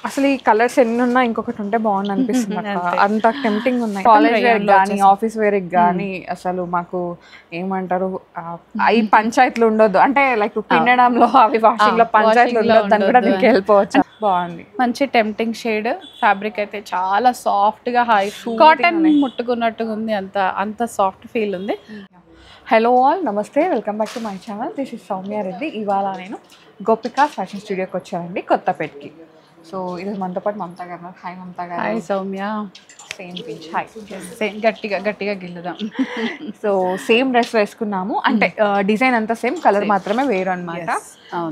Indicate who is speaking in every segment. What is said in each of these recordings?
Speaker 1: అసలు ఈ కలర్స్ ఎన్ని ఉన్నా ఇంకొకటి ఉంటే బాగుంది అనిపిస్తుంది అంత టెంప్టింగ్ ఉన్నాయి కాలేజ్ వేర్ కానీ ఆఫీస్ వేర్ కానీ అసలు మాకు ఏమంటారు ఈ పంచాయతీలు ఉండొద్దు అంటే లైక్ పిండడంలో అవి వాషింగ్ లో పంచాయతీలు ఉండొద్దు అని కూడా దీనికి వెళ్ళిపోవచ్చు బాగుంది
Speaker 2: మంచి టెంప్టింగ్ షేడ్ ఫ్యాబ్రిక్ అయితే చాలా సాఫ్ట్ గా హై కాటన్ ముట్టుకున్నట్టుగా ఉంది అంత సాఫ్ట్ ఫీల్ ఉంది
Speaker 1: హలో ఆల్ నమస్తే welcome back to my channel this is Soumya Reddy ఇవాళ నేను గోపిక ఫ్యాషన్ స్టూడియోకి వచ్చానండి కొత్తపేటకి సో ఈరోజు మనతో పాటు మమతా గారు హాయ్ మమతా గారు
Speaker 2: hi Soumya
Speaker 1: same pinch hi
Speaker 2: same గట్టిగా గిల్లుదాం
Speaker 1: సో సేమ్ డ్రెస్ వేసుకున్నాము అంటే డిజైన్ అంతా సేమ్ కలర్ మాత్రమే వేరు అనమాట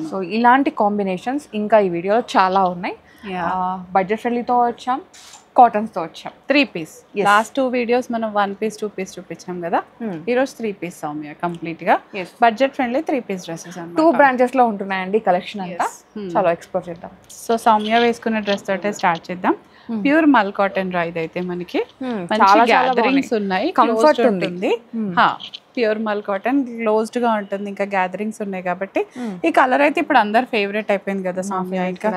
Speaker 1: సో ఇలాంటి కాంబినేషన్స్ ఇంకా ఈ వీడియోలో చాలా ఉన్నాయి బడ్జెట్ ఫ్రెండ్లీతో వచ్చాం కాటన్స్తో వచ్చాం
Speaker 2: 3 పీస్ లాస్ట్ 2 వీడియోస్ మనం 1 పీస్ 2 పీస్ చూపించాం కదా ఈరోజు 3 పీస్ సౌమ్య కంప్లీట్ గా బడ్జెట్ ఫ్రెండ్లీ 3 పీస్ డ్రెస్సెస్ అన్నమాట
Speaker 1: 2 బ్రాంచెస్ లో ఉంటున్నాయండి కలెక్షన్ అంతా చాలా ఎక్స్ప్లోర్ చేద్దాం
Speaker 2: సో సౌమ్య వేసుకునే డ్రెస్ తోటే స్టార్ట్ చేద్దాం ప్యూర్ మల్ కాటన్ రా ఇదైతే మనకి మంచి గ్యాదరింగ్స్ ఉన్నాయి కంఫర్ట్ ఉంటుంది ప్యూర్ మల్ కాటన్ క్లోజ్డ్ గా ఉంటుంది ఇంకా గ్యాదరింగ్స్ ఉన్నాయి కాబట్టి ఈ కలర్ అయితే ఇప్పుడు అందరు ఫేవరెట్ అయిపోయింది కదా సౌమ్య ఇంకా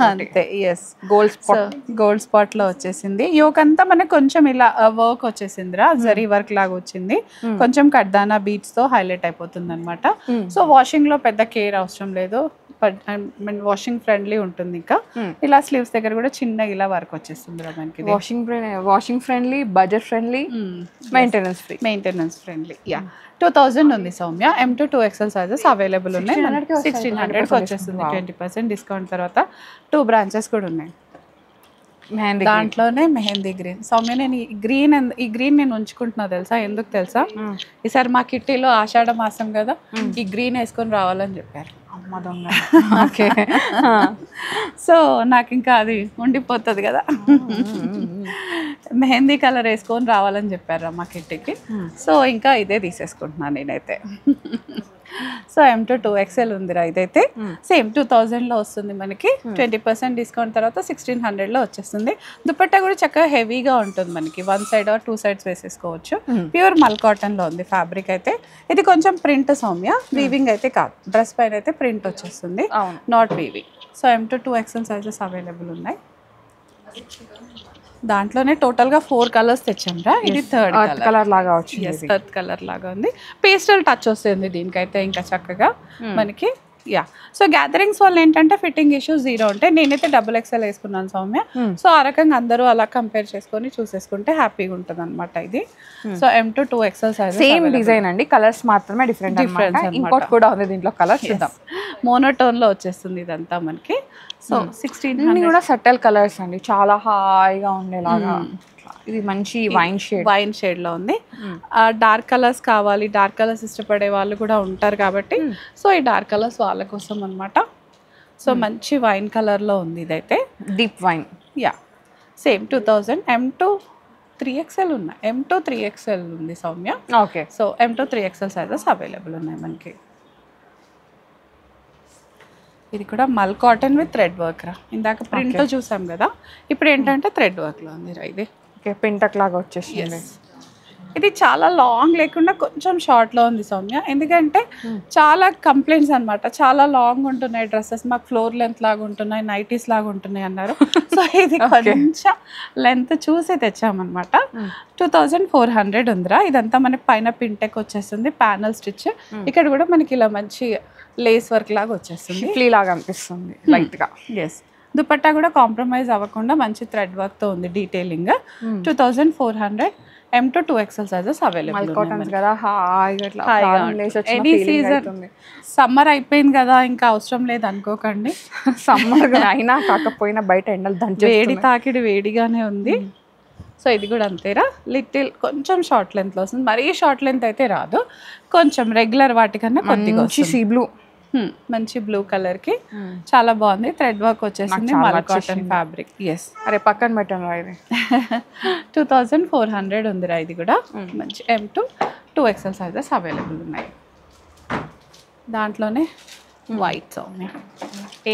Speaker 2: అంతే ఎస్ గోల్డ్ స్పాట్ లో వచ్చేసింది యోక్ అంతా మనకి కొంచెం ఇలా వర్క్ వచ్చేసిందిరా జరీ వర్క్ లాగా వచ్చింది కొంచెం కడ్దానా బీట్స్ తో హైలైట్ అయిపోతుంది అనమాట సో వాషింగ్ లో పెద్ద కేర్ అవసరం లేదు వాషింగ్ ఫ్రెండ్లీ ఉంటుంది ఇంకా ఇలా స్లీవ్స్ దగ్గర కూడా చిన్న ఇలా వర్క్ వచ్చేస్తుంది మనకి
Speaker 1: washing friendly budget friendly maintenance friendly
Speaker 2: yeah 2000 ఉంది Soumya M2 2XL sizes available ఉన్నాయి 1600 కి వచ్చేస్తుంది 20% డిస్కౌంట్ తర్వాత 2 బ్రాంచెస్ కూడా ఉన్నాయి దాంట్లోనే మెహందీ గ్రీన్ సౌమ్య నేను ఈ గ్రీన్ నేను ఉంచుకుంటున్నా తెలుసా ఎందుకు తెలుసా ఈసారి మా కిట్టీలో ఆషాఢ మాసం కదా ఈ గ్రీన్ వేసుకొని రావాలని చెప్పారు
Speaker 1: ఓకే
Speaker 2: సో నాకు ఇంకా అది ఉండిపోతుంది కదా మెహందీ కలర్ వేసుకొని రావాలని చెప్పారు మా కిట్టీకి సో ఇంకా ఇదే తీసేసుకుంటున్నాను నేనైతే సో M2 2XL ఉందిరా ఇదైతే సేమ్ 2000లో వస్తుంది మనకి 20% డిస్కౌంట్ తర్వాత 1600లో వచ్చేస్తుంది దుపట్టా కూడా చక్కగా హెవీగా ఉంటుంది మనకి 1 సైడ్ ఆర్ 2 సైడ్స్ వేసేసుకోవచ్చు ప్యూర్ మల్ కాటన్ లో ఉంది ఫ్యాబ్రిక్ అయితే ఇది కొంచెం ప్రింట్ సౌమ్య వీవింగ్ అయితే కాదు డ్రెస్ పైన అయితే ప్రింట్ వచ్చేస్తుంది not weaving so M2 2XL sizes available ఉన్నాయి దాంట్లోనే టోటల్ గా 4 కలర్స్ తెచ్చాంరా ఇది థర్డ్
Speaker 1: కలర్ లాగా వచ్చింది
Speaker 2: థర్డ్ కలర్ లాగా ఉంది పేస్టల్ టచ్ వస్తుంది దీనికైతే ఇంకా చక్కగా మనకి యా సో గ్యాదరింగ్స్ వల్ల ఏంటంటే ఫిట్టింగ్ ఇష్యూస్ 0 ఉంటే నేనైతే XXL వేసుకున్నాను సౌమ్య సో ఆ రకంగా అందరూ అలా కంపేర్ చేసుకొని చూసేసుకుంటే హ్యాపీగా ఉంటుంది అనమాట ఇది so M2 2XL size
Speaker 1: same design అండి కలర్స్ మాత్రమే డిఫరెంట్ ఇంకోటి కూడా ఉంది దీంట్లో కలర్ చూద్దాం
Speaker 2: మోనోటోన్ లో వచ్చేస్తుంది ఇదంతా మనకి సో 1600
Speaker 1: కూడా సటల్ కలర్స్ అండి చాలా హాయిగా ఉండేలాగా ఇది మంచి వైన్ షేడ్ లో ఉంది డార్క్ కలర్స్ కావాలి డార్క్ కలర్స్ ఇష్టపడే వాళ్ళు కూడా ఉంటారు కాబట్టి సో ఈ డార్క్ కలర్స్ వాళ్ళ కోసం అనమాట సో మంచి వైన్ కలర్ లో ఉంది ఇదైతే deep wine
Speaker 2: yeah same 2000 M2 3XL ఉన్నాయి M2 3XL ఉంది Soumya
Speaker 1: okay
Speaker 2: so M2 3XL sizes available ఉన్నాయి మనకి ఇది కూడా మల్ కాటన్ విత్ థ్రెడ్ వర్క్ రా ఇందాక ప్రింట్ లో చూసాం కదా ఇప్పుడు ఏంటంటే థ్రెడ్ వర్క్ లో ఉంది రా ఇది
Speaker 1: పింటక్ లాగా వచ్చేసింది
Speaker 2: ఇది చాలా లాంగ్ లేకుండా కొంచెం షార్ట్ లో ఉంది సౌమ్య ఎందుకంటే చాలా కంప్లైంట్స్ అనమాట చాలా లాంగ్ ఉంటున్నాయి డ్రెస్సెస్ మాకు ఫ్లోర్ లెంత్ లాగా ఉంటున్నాయి నైటీస్ లాగా ఉంటున్నాయి అన్నారు సో ఇది కొంచెం లెంత్ చూసి తెచ్చామన్నమాట 2400 ఉందిరా ఇదంతా మనకి పైన పింటెక్ వచ్చేస్తుంది ప్యానల్ స్టిచ్ ఇక్కడ కూడా మనకి ఇలా మంచి లేస్ వర్క్ లాగా వచ్చేస్తుంది
Speaker 1: ఫ్లీ లాగా అనిపిస్తుంది లైట్ గా
Speaker 2: ఎస్ దుపట్టా కూడా కాంప్రమైజ్ అవ్వకుండా మంచి థ్రెడ్ వర్క్ తో ఉంది detailing 2400 M2 2XL sizes available any season summer అయిపోయింది కదా ఇంకా అవసరం లేదు అనుకోకండి
Speaker 1: సమ్మర్ అయినా కాకపోయినా బయట ఎండలు
Speaker 2: వేడి తాకిడి వేడిగానే ఉంది సో ఇది కూడా అంతేరా లిటిల్ కొంచెం షార్ట్ లెంత్ లో వస్తుంది మరీ షార్ట్ లెంత్ అయితే రాదు కొంచెం రెగ్యులర్ వాటికన్నా కొద్దిగా
Speaker 1: సీ బ్లూ
Speaker 2: మంచి బ్లూ కలర్ కి చాలా బాగుంది థ్రెడ్ వర్క్ వచ్చేసింది మల్ కాటన్ ఫ్యాబ్రిక్ ఎస్
Speaker 1: అరే పక్కన పెట్టాను ఇది
Speaker 2: 2400 ఉందిరా ఇది కూడా మంచి M2 2XL సైజెస్ అవైలబుల్ ఉన్నాయి దాంట్లోనే వైట్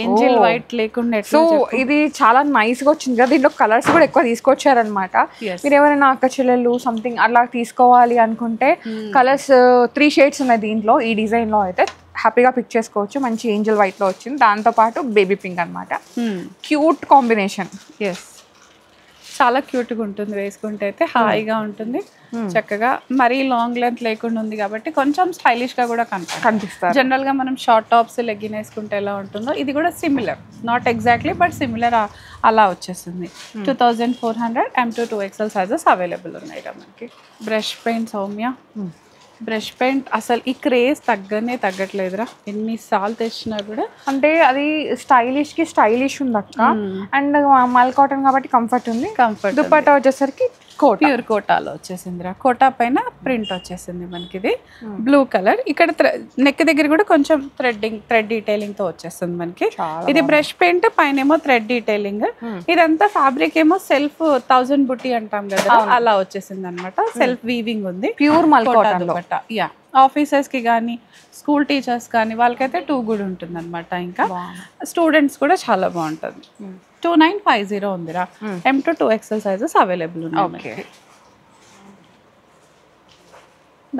Speaker 2: ఏంజెల్ వైట్ లేకుండా
Speaker 1: సో ఇది చాలా నైస్ గా వచ్చింది కదా దీంట్లో కలర్స్ కూడా ఎక్కువ తీసుకొచ్చారనమాట మీరు ఎవరైనా అక్క చెల్లెళ్ళు సంథింగ్ అలా తీసుకోవాలి అనుకుంటే కలర్స్ 3 షేడ్స్ ఉన్నాయి దీంట్లో ఈ డిజైన్ లో అయితే
Speaker 3: హ్యాపీగా పిక్ చేసుకోవచ్చు. మంచి ఏంజల్ వైట్ లో వచ్చింది, దాంతో పాటు బేబీ పింక్ అన్నమాట. Cute combination.
Speaker 2: ఎస్, చాలా క్యూట్గా ఉంటుంది, వేసుకుంటే అయితే హాయిగా ఉంటుంది చక్కగా. మరీ లాంగ్ లెంత్ లేకుండా ఉంది కాబట్టి కొంచెం స్టైలిష్గా కూడా కనిపిస్తారు. జనరల్గా మనం షార్ట్ టాప్స్ లెగ్గిన్ వేసుకుంటే ఎలా ఉంటుందో ఇది కూడా similar, not exactly but similar అలా వచ్చేస్తుంది. 2400 M2 2XL సైజెస్ అవైలబుల్ ఉన్నాయి కదా మనకి. Brush paint Soumya, brush paint అసలు ఈ క్రేజ్ తగ్గట్లేదురా, ఎన్నిసార్లు తెచ్చినా కూడా.
Speaker 3: అంటే అది స్టైలిష్కి స్టైలిష్ ఉంది అక్క, అండ్ మల్ కాటన్ కాబట్టి కంఫర్ట్ ఉంది. దుపట్టా వచ్చేసరికి
Speaker 2: ప్యూర్ కోటాలో వచ్చేసిందిరా, కోటా పైన ప్రింట్ వచ్చేసింది మనకి. ఇది బ్లూ కలర్, ఇక్కడ నెక్ దగ్గర కూడా కొంచెం థ్రెడ్ డీటెయిలింగ్ తో వచ్చేస్తుంది మనకి. ఇది బ్రష్ పెయింట్, పైన ఏమో థ్రెడ్ డీటెయిలింగ్. ఇదంతా ఫ్యాబ్రిక్ ఏమో సెల్ఫ్ 1000 బుట్టి అంటాం కదా, అలా వచ్చేసింది అనమాట. సెల్ఫ్ వీవింగ్ ఉంది,
Speaker 3: ప్యూర్ మల్ కాటన్.
Speaker 2: యా, ఆఫీసర్స్ కి కానీ స్కూల్ టీచర్స్ కానీ వాళ్ళకైతే 2 గుడ్ ఉంటుంది అనమాట. ఇంకా స్టూడెంట్స్ కూడా చాలా బాగుంటుంది. 2950 ఉందిరా. M2 2XL సైజెస్ అవైలబుల్ ఉన్నాయి.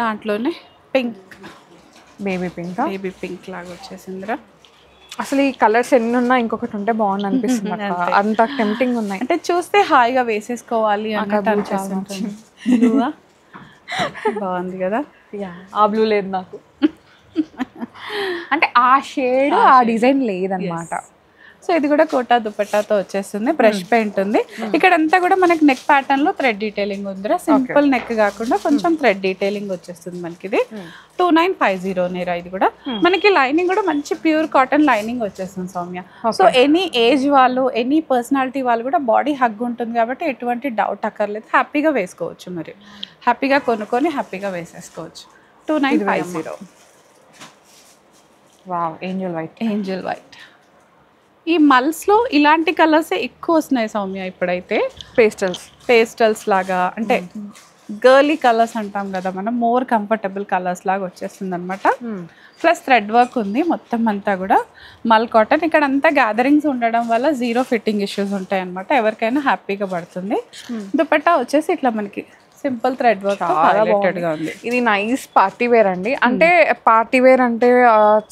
Speaker 2: దాంట్లోనే పింక్,
Speaker 3: బేబీ
Speaker 2: పింక్ లాగా వచ్చేసిందిరా.
Speaker 3: అసలు ఈ కలర్స్ ఎన్ని ఉన్నా ఇంకొకటి ఉంటే బాగుంది అనిపిస్తుంది, అంత టెంప్టింగ్ ఉన్నాయి.
Speaker 2: అంటే చూస్తే హాయిగా వేసేసుకోవాలి అన్నట్టు అనిపిస్తుంది. బాగుంది కదా.
Speaker 3: ఆ బ్లూ లేదు నాకు, అంటే ఆ షేడ్ ఆ డిజైన్ లేదన్నమాట.
Speaker 2: సో ఇది కూడా కోటా దుపట్టాతో వచ్చేస్తుంది. బ్రష్ పెయింట్ ఉంది. ఇక్కడ అంతా కూడా మనకి నెక్ ప్యాటర్న్ లో థ్రెడ్ డీటెయిలింగ్ ఉందిరా. సింపుల్ నెక్ కాకుండా కొంచెం థ్రెడ్ డీటెయిలింగ్ వచ్చేస్తుంది మనకి. ఇది 2950 నేరా. ఇది కూడా మనకి లైనింగ్ కూడా మంచి ప్యూర్ కాటన్ లైనింగ్ వచ్చేస్తుంది సౌమ్య. సో ఎనీ ఏజ్ వాళ్ళు, ఎనీ పర్సనాలిటీ వాళ్ళు కూడా బాడీ హగ్ ఉంటుంది కాబట్టి ఎటువంటి డౌట్ అక్కర్లేదు, హ్యాపీగా వేసుకోవచ్చు. మరి హ్యాపీగా కొనుక్కొని హ్యాపీగా వేసేసుకోవచ్చు. 2950.
Speaker 3: Wow, Angel white.
Speaker 2: ఈ మల్స్లో ఇలాంటి కలర్సే ఎక్కువ వస్తున్నాయి సౌమ్య ఇప్పుడైతే. పేస్టల్స్ లాగా, అంటే గర్లీ కలర్స్ అంటాం కదా మనం, మోర్ కంఫర్టబుల్ కలర్స్ లాగా వచ్చేస్తుంది అనమాట. ప్లస్ థ్రెడ్ వర్క్ ఉంది మొత్తం అంతా కూడా. మల్ కాటన్, ఇక్కడ అంతా గ్యాదరింగ్స్ ఉండడం వల్ల 0 ఫిట్టింగ్ ఇష్యూస్ ఉంటాయి అనమాట. ఎవరికైనా హ్యాపీగా పడుతుంది. దుపట్టా వచ్చేసి ఇట్లా మనకి సింపుల్ థ్రెడ్ వర్క్ గా ఉంది.
Speaker 3: ఇది నైస్ పార్టీ వేర్ అండి. అంటే పార్టీ వేర్ అంటే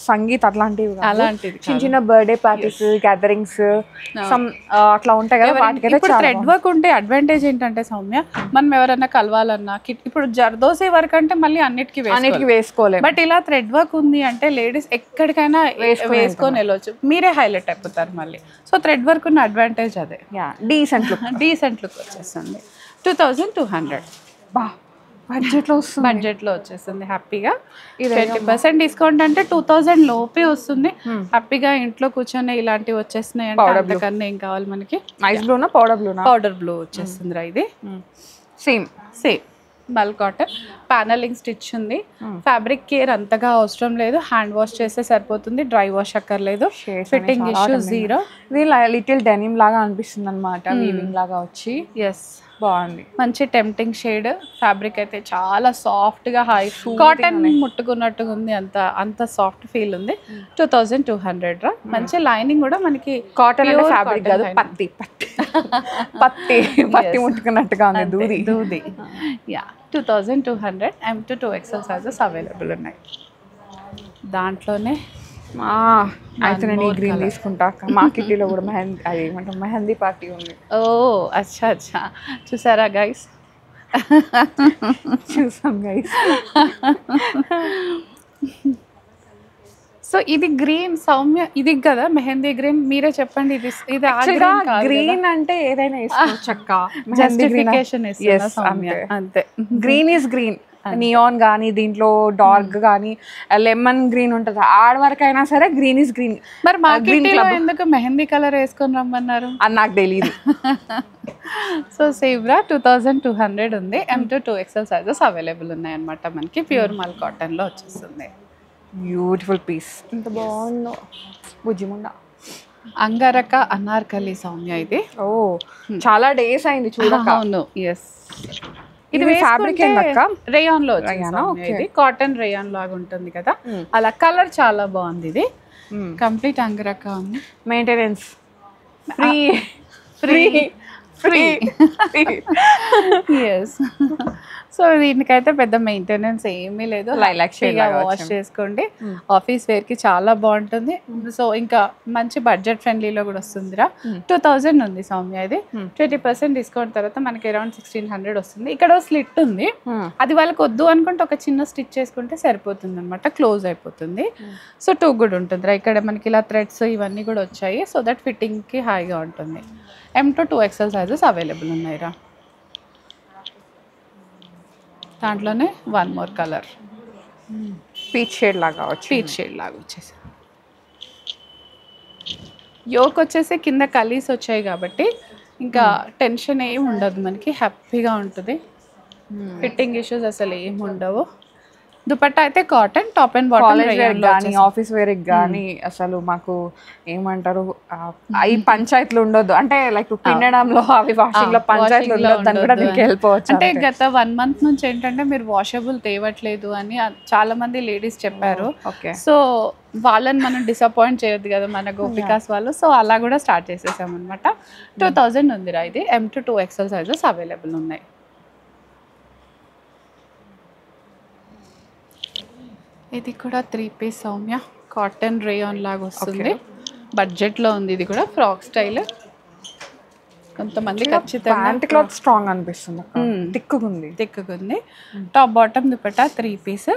Speaker 3: సంగీత్ అలాంటివి, చిన్న చిన్న బర్త్డే పార్టీస్, గ్యాదరింగ్స్ అట్లా ఉంటాయి కదా.
Speaker 2: ఇప్పుడు థ్రెడ్ వర్క్ ఉంటే అడ్వాంటేజ్ ఏంటంటే సౌమ్య, మనం ఎవరైనా కలవాలన్నా, ఇప్పుడు జర్దోసి వర్క్ అంటే మళ్ళీ అన్నిటికీ
Speaker 3: వేసుకోలేదు.
Speaker 2: బట్ ఇలా థ్రెడ్ వర్క్ ఉంది అంటే లేడీస్ ఎక్కడికైనా వేసుకొని వెళ్ళొచ్చు, మీరే హైలైట్ అయిపోతారు మళ్ళీ. సో థ్రెడ్ వర్క్ ఉన్న అడ్వాంటేజ్ అదే.
Speaker 3: డీసెంట్ లుక్
Speaker 2: వచ్చేస్తుంది. 2200 బడ్జెట్లో వచ్చేస్తుంది హ్యాపీగా. 20% డిస్కౌంట్ అంటే 2000 లోపే వస్తుంది. హ్యాపీగా ఇంట్లో కూర్చొని ఇలాంటివి వచ్చేస్తున్నాయి అంటే అంతకన్నా ఏం కావాలి మనకి.
Speaker 3: ఐస్ బ్లూనా
Speaker 2: పౌడర్ బ్లూ వచ్చేస్తుంది రా. ఇది సేమ్ మల్ కాటన్, ప్యానలింగ్ స్టిచ్ ఉంది. ఫ్యాబ్రిక్ కేర్ అంతగా అవసరం లేదు, హ్యాండ్ వాష్ చేస్తే సరిపోతుంది, డ్రై వాష్ అక్కర్లేదు. Fitting issue 0.
Speaker 3: ఇది లిటిల్ డెనిమ్ లాగా అనిపిస్తుంది అనమాట, వీవింగ్ లాగా వచ్చి.
Speaker 2: ఎస్, బాగుంది. మంచి టెంప్టింగ్ షేడ్. ఫ్యాబ్రిక్ అయితే చాలా సాఫ్ట్ గా, హై కాటన్ ముట్టుకున్నట్టుగా ఉంది, అంత సాఫ్ట్ ఫీల్ ఉంది. 2200 రా. మంచి లైనింగ్ కూడా మనకి
Speaker 3: కాటన్ ఫ్యాబ్రిక్ కాదు, పత్తి ముట్టుకున్నట్టుగా ఉంది, దూది.
Speaker 2: Yeah, 2200 M2 2XL sizes available ఉన్నాయి. దాంట్లోనే
Speaker 3: అయితే నేను ఈ గ్రీన్ తీసుకుంటా. మా కిట్టీలో కూడా మెహందీ పార్టీ ఉంది.
Speaker 2: ఓ అచ్చా, చూసారా గైస్?
Speaker 3: చూసాం గైస్.
Speaker 2: సో ఇది గ్రీన్ సౌమ్య, ఇది కదా మెహందీ గ్రీన్. మీరే చెప్పండి, ఇది
Speaker 3: గ్రీన్ అంటే ఏదైనా వేసుకోవచ్చక్క,
Speaker 2: జస్టిఫికేషన్ అంతే.
Speaker 3: Green is green. నియాన్ కానీ, దీంట్లో డార్క్ కానీ, లెమన్ గ్రీన్ ఉంటుంది, ఆడవరకైనా సరే గ్రీన్ ఈజ్ గ్రీన్.
Speaker 2: మరి మా కిట్టీలో ఎందుకు మెహందీ కలర్ వేసుకొని రమ్మన్నారు
Speaker 3: అది నాకు తెలియదు.
Speaker 2: సో సేవ్రా 2200 ఉంది. M2 2XL సైజెస్ అవైలబుల్ ఉన్నాయి అనమాట మనకి. ప్యూర్ మల్ కాటన్ లో వచ్చేస్తుంది.
Speaker 3: బ్యూటిఫుల్ పీస్, ఎంత బాగుందో. బుజ్జిముండ
Speaker 2: అంగారక అనార్కలి సౌమ్య. ఇది
Speaker 3: చాలా డేస్ అయింది చూడక.
Speaker 2: అవును, ఎస్.
Speaker 3: ఇది ఫ్యాబ్రిక్
Speaker 2: రేయాన్ లో ఇది కాటన్ రేయాన్ లాగా ఉంటుంది కదా, అలా. కలర్ చాలా బాగుంది. ఇది కంప్లీట్ అంగరక ఉంది.
Speaker 3: Maintenance free.
Speaker 2: ఎస్. సో దీనికైతే పెద్ద మెయింటెనెన్స్ ఏమీ లేదు,
Speaker 3: లైలాక్ షేడ్
Speaker 2: వాష్ చేసుకోండి. ఆఫీస్ వేర్కి చాలా బాగుంటుంది. సో ఇంకా మంచి బడ్జెట్ ఫ్రెండ్లీలో కూడా వస్తుందిరా. 2000 ఉంది సౌమ్య. ఇది 20% డిస్కౌంట్ తర్వాత మనకి అరౌండ్ 1600 వస్తుంది. ఇక్కడ స్లిట్ ఉంది, అది వాళ్ళకి వద్దు అనుకుంటే ఒక చిన్న స్టిచ్ చేసుకుంటే సరిపోతుంది అనమాట, క్లోజ్ అయిపోతుంది. సో టూ గుడ్ ఉంటుందిరా. ఇక్కడ మనకి ఇలా థ్రెడ్స్ ఇవన్నీ కూడా వచ్చాయి, సో దట్ ఫిట్టింగ్కి హాయిగా ఉంటుంది. M to 2XL sizes available ఉన్నాయిరా. దాంట్లోనే one more colour,
Speaker 3: peach shade లాగా వచ్చి,
Speaker 2: పీచ్ షేడ్ లాగా వచ్చేసి. యోక్ వచ్చేసి కింద కలీస్ వచ్చాయి కాబట్టి ఇంకా టెన్షన్ ఏమి ఉండదు, మనకి హ్యాపీగా ఉంటుంది. ఫిట్టింగ్ ఇష్యూస్ అసలు ఏమి ఉండవు. దుపట్టా అయితే కాటన్, టాప్ అండ్ బాటమ్
Speaker 3: కానీ ఆఫీస్ వేర్కి కానీ అసలు మాకు ఏమంటారు ఈ పంచాయతీలు ఉండొద్దు, అంటే లైక్ పిండడంలో అవి వాషింగ్ లో పంచాయతీలు ఉండొద్దు అని కూడా దీనికి వెళ్ళిపోవచ్చు.
Speaker 2: అంటే గత 1 month నుంచి ఏంటంటే మీరు వాషబుల్ తేవట్లేదు అని చాలా మంది లేడీస్ చెప్పారు. సో వాళ్ళని మనం డిసప్పాయింట్ చేయొద్దు కదా మన గోపికాస్ వాళ్ళు. సో అలా కూడా స్టార్ట్ చేసేసాం అనమాట. 2000 ఉందిరా. ఇది M to 2XL sizes available ఉన్నాయి. ఇది కూడా 3 పీస్ సౌమ్య, కాటన్ రేయాన్ లాగా వస్తుంది. బడ్జెట్లో ఉంది. ఇది కూడా ఫ్రాక్ స్టైల్. కొంతమంది ఖచ్చితంగా
Speaker 3: ప్యాంట్ క్లాత్ స్ట్రాంగ్ అనిపిస్తుంది, తిక్కుగుంది.
Speaker 2: Top bottom dupatta 3 piece.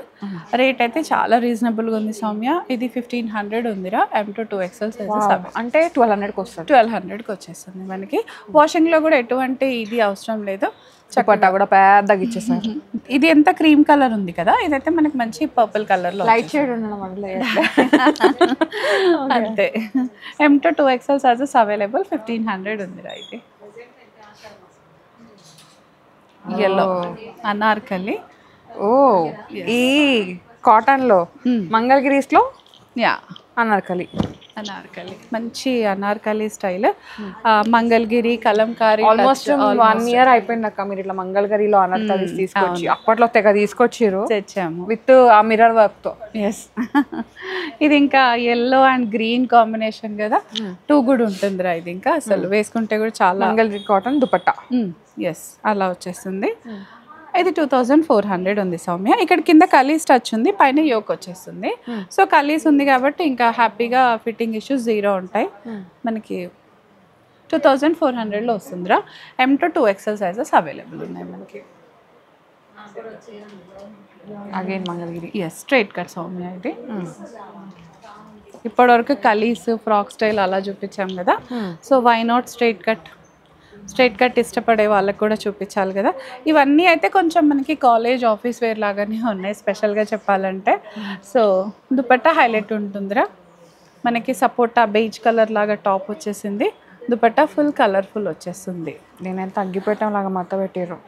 Speaker 2: Rate అయితే చాలా రీజనబుల్గా ఉంది సౌమ్య. ఇది 1500 ఉందిరా. M to 2XL సైజెస్
Speaker 3: అంటే 1200కి వస్తుంది.
Speaker 2: 1200కి వచ్చేస్తుంది మనకి. వాషింగ్లో కూడా ఎటువంటి ఇది అవసరం లేదు.
Speaker 3: చప్పటా కూడా పెద్దగా ఇచ్చేసారు.
Speaker 2: ఇది ఎంత క్రీమ్ కలర్ ఉంది కదా, ఇదైతే మనకి మంచి పర్పుల్ కలర్ లో
Speaker 3: లైట్ షేడ్ ఉండడం
Speaker 2: అంతే. M to 2XL sizes available. 1500 ఉందిరా. ఇది ఎల్లో అనార్కలి.
Speaker 3: ఓ ఈ కాటన్ లో మంగళగిరీస్ లో
Speaker 2: యా
Speaker 3: అనార్కలి
Speaker 2: మంచి Anarkali style. Mangalagiri, Kalamkari.
Speaker 3: Almost 1 year అయిపోయింది అక్క మీరు ఇట్లా మంగళగిరిలో అనార్కలి తీసుకొచ్చి. అప్పట్లో తెగ తీసుకొచ్చిర్రు,
Speaker 2: తెచ్చాము
Speaker 3: విత్ ఆ మిర్రర్ వర్క్ తో.
Speaker 2: ఎస్. ఇది ఇంకా ఎల్లో అండ్ గ్రీన్ కాంబినేషన్ కదా, టూ గుడ్ ఉంటుందిరా. ఇది ఇంకా అసలు వేసుకుంటే కూడా చాలా.
Speaker 3: మంగళగిరి కాటన్ దుపట్టా.
Speaker 2: ఎస్, అలా వచ్చేస్తుంది. ఇది 2400 ఉంది సౌమ్య. ఇక్కడ కింద కలీస్ టచ్ ఉంది, పైన యోక్ వచ్చేస్తుంది. సో కలీస్ ఉంది కాబట్టి ఇంకా హ్యాపీగా ఫిట్టింగ్ ఇష్యూస్ 0 ఉంటాయి. మనకి 2400లో వస్తుందిరా. M to 2XL sizes available ఉన్నాయి మనకి.
Speaker 3: Again Mangalagiri.
Speaker 2: Yes, straight cut Soumya. ఇది ఇప్పటివరకు కలీస్, ఫ్రాక్ స్టైల్ అలా చూపించాం కదా. So why not straight cut? Straight cut ఇష్టపడే వాళ్ళకి కూడా చూపించాలి కదా. ఇవన్నీ అయితే కొంచెం మనకి కాలేజ్, ఆఫీస్ వేర్ లాగానే ఉన్నాయి స్పెషల్గా చెప్పాలంటే. సో దుపట్టా హైలైట్ ఉంటుందిరా. మనకి సపోటా బేజ్ కలర్ లాగా టాప్ వచ్చేసింది. దుపట్టా ఫుల్ కలర్ఫుల్ వచ్చేస్తుంది.
Speaker 3: నేనైతే తగ్గిపెట్టడం లాగా మత పెట్టారు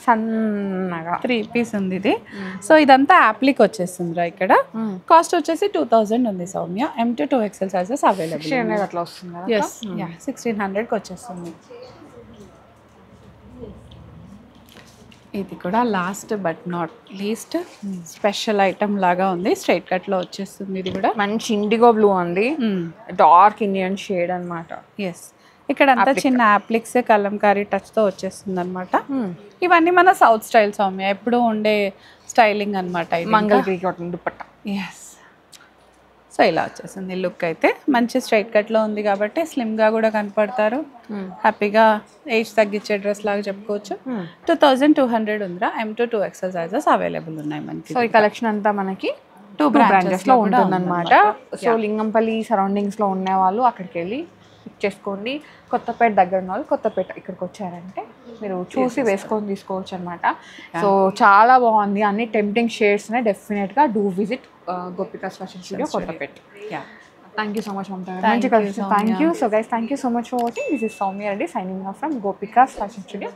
Speaker 3: సన్నగా.
Speaker 2: 3 పీస్ ఉంది ఇది. సో ఇదంతా యాప్లిక్ వచ్చేస్తుందిరా. ఇక్కడ కాస్ట్ వచ్చేసి 2000 ఉంది Soumya. M to 2XL sizes available.
Speaker 3: అట్లా వస్తుంది.
Speaker 2: ఎస్, 1600కి వచ్చేస్తుంది. ఇది కూడా last but not least special item లాగా ఉంది. స్ట్రైట్ కట్లో వచ్చేస్తుంది. ఇది కూడా
Speaker 3: మంచి ఇండిగో బ్లూ ఉంది, డార్క్ ఇండియన్ షేడ్ అనమాట.
Speaker 2: ఎస్, ఇక్కడ అంతా చిన్న యాప్లిక్స్, కలంకారీ టచ్తో వచ్చేస్తుంది అనమాట. ఇవన్నీ మన సౌత్ స్టైల్ సౌమ్య, ఎప్పుడు ఉండే స్టైలింగ్ అనమాట.
Speaker 3: Mangalagiri cotton dupatta.
Speaker 2: Yes. So ఇలా వచ్చేసింది లుక్. అయితే మంచి స్ట్రైట్ కట్లో ఉంది కాబట్టి స్లిమ్గా కూడా కనపడతారు. హ్యాపీగా ఏజ్ తగ్గించే డ్రెస్ లాగా చెప్పుకోవచ్చు. 2200 ఉందిరా. M to 2XL sizes available ఉన్నాయి మనకి.
Speaker 3: సో ఈ కలెక్షన్ అంతా మనకి 2 branches లో ఉంటుందన్నమాట. సో లింగంపల్లి సరౌండింగ్స్ లో ఉన్న వాళ్ళు అక్కడికి వెళ్ళి పిక్ చేసుకోండి. కొత్తపేట దగ్గర ఉన్న వాళ్ళు కొత్తపేట ఇక్కడికి వచ్చారంటే మీరు చూసి వేసుకొని తీసుకోవచ్చు అనమాట. సో చాలా బాగుంది, అన్ని టెంప్టింగ్ షేడ్స్ ఉన్నాయి. డెఫినెట్గా do visit Gopika's fashion studio Kothapeta. Thank you so much, Mamta. Thank you. So guys, thank you so much for watching. This is Soumya Reddy signing off from Gopika's Fashion Studio.